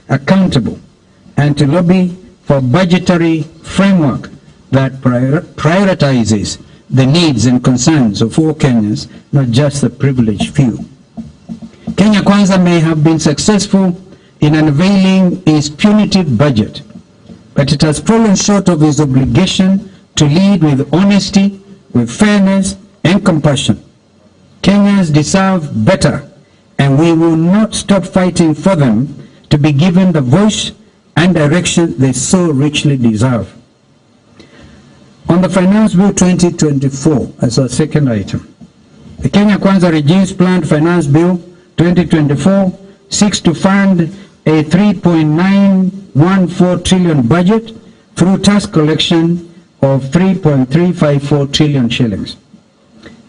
accountable and to lobby for budgetary framework that prioritizes the needs and concerns of all Kenyans, not just the privileged few. Kenya Kwanza may have been successful in unveiling its punitive budget, but it has fallen short of its obligation to lead with honesty, with fairness and compassion. Kenyans deserve better, and we will not stop fighting for them to be given the voice and direction they so richly deserve. On the Finance Bill 2024, as our second item, the Kenya Kwanza Regime's planned Finance Bill 2024 seeks to fund a 3.914 trillion budget through tax collection of 3.354 trillion shillings.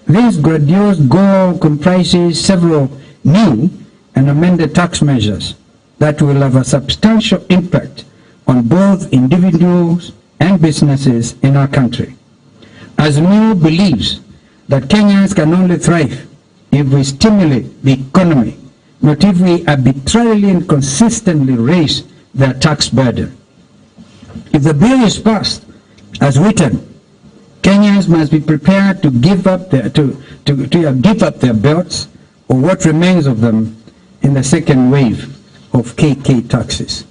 This grandiose goal comprises several new and amended tax measures that will have a substantial impact on both individuals and businesses in our country. Azimio believes that Kenyans can only thrive if we stimulate the economy, not if we arbitrarily and consistently raise their tax burden. If the bill is passed as written, Kenyans must be prepared to give up their belts, or what remains of them, in the second wave of KK taxes.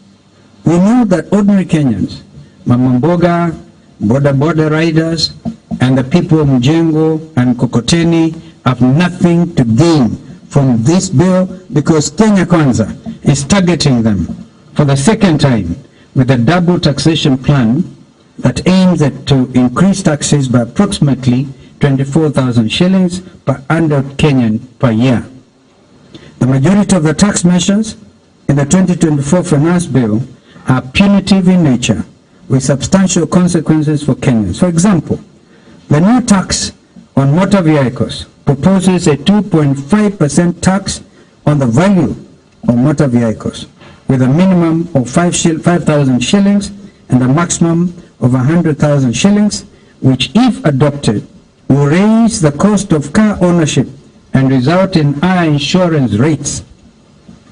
We know that ordinary Kenyans, Mama Mboga, border riders, and the people of Mjengo and Kokoteni have nothing to gain from this bill, because Kenya Kwanza is targeting them for the second time with a double taxation plan that aims to increase taxes by approximately 24,000 shillings per 100 Kenyan per year. The majority of the tax measures in the 2024 Finance Bill are punitive in nature, with substantial consequences for Kenyans. For example, the new tax on motor vehicles proposes a 2.5% tax on the value of motor vehicles, with a minimum of 5,000 shillings and a maximum of 100,000 shillings, which, if adopted, will raise the cost of car ownership and result in higher insurance rates.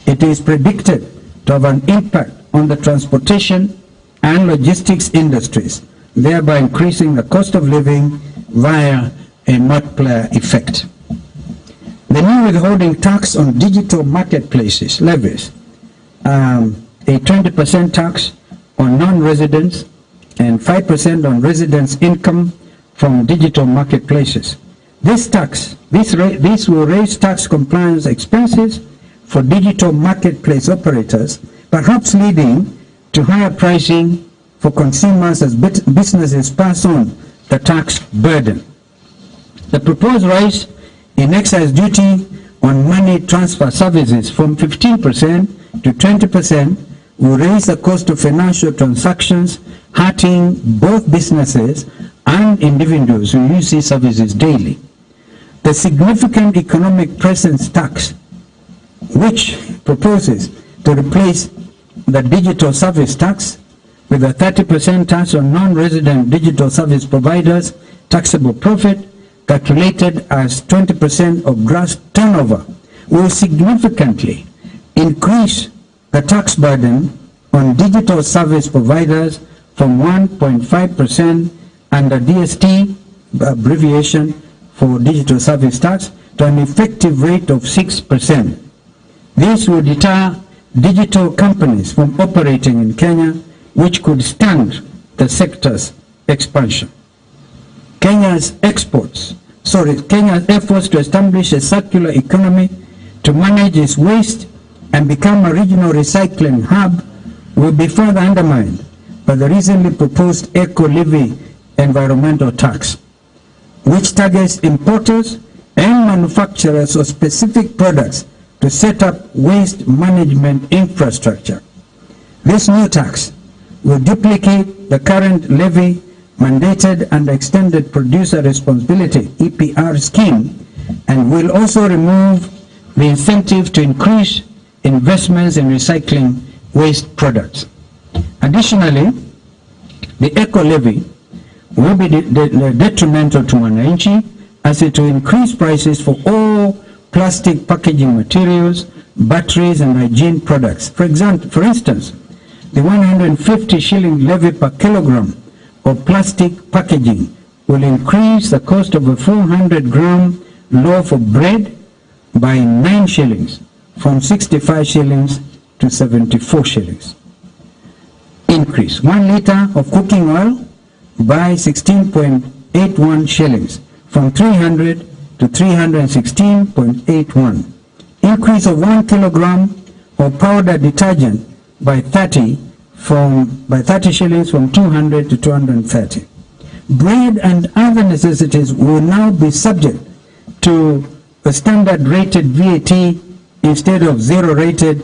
It is predicted to have an impact on the transportation and logistics industries, thereby increasing the cost of living via a multiplier effect. The new withholding tax on digital marketplaces levies a 20% tax on non-residents and 5% on residents' income from digital marketplaces. This will raise tax compliance expenses for digital marketplace operators, perhaps leading to higher pricing for consumers as businesses pass on the tax burden. The proposed rise in excise duty on money transfer services from 15% to 20% will raise the cost of financial transactions, hurting both businesses and individuals who use these services daily. The significant economic presence tax, which proposes to replace the digital service tax with a 30% tax on non-resident digital service providers' taxable profit, calculated as 20% of gross turnover, will significantly increase the tax burden on digital service providers from 1.5% under DST, abbreviation for digital service tax, to an effective rate of 6%. This will deter digital companies from operating in Kenya, which could stunt the sector's expansion. Kenya's efforts to establish a circular economy to manage its waste and become a regional recycling hub will be further undermined by the recently proposed eco-levy environmental tax, which targets importers and manufacturers of specific products to set up waste management infrastructure. This new tax will duplicate the current levy mandated under Extended Producer Responsibility (EPR) scheme, and will also remove the incentive to increase investments in recycling waste products. Additionally, the eco-levy will be detrimental to wananchi, as it will increase prices for all plastic packaging materials batteries and hygiene products. For instance, the 150 shilling levy per kilogram of plastic packaging will increase the cost of a 400-gram loaf of bread by 9 shillings, from 65 shillings to 74 shillings. Increase 1 liter of cooking oil by 16.81 shillings, from 300 to 316.81. Increase of 1 kilogram of powder detergent by 30 shillings, from 200 to 230. Bread and other necessities will now be subject to a standard rated VAT instead of zero rated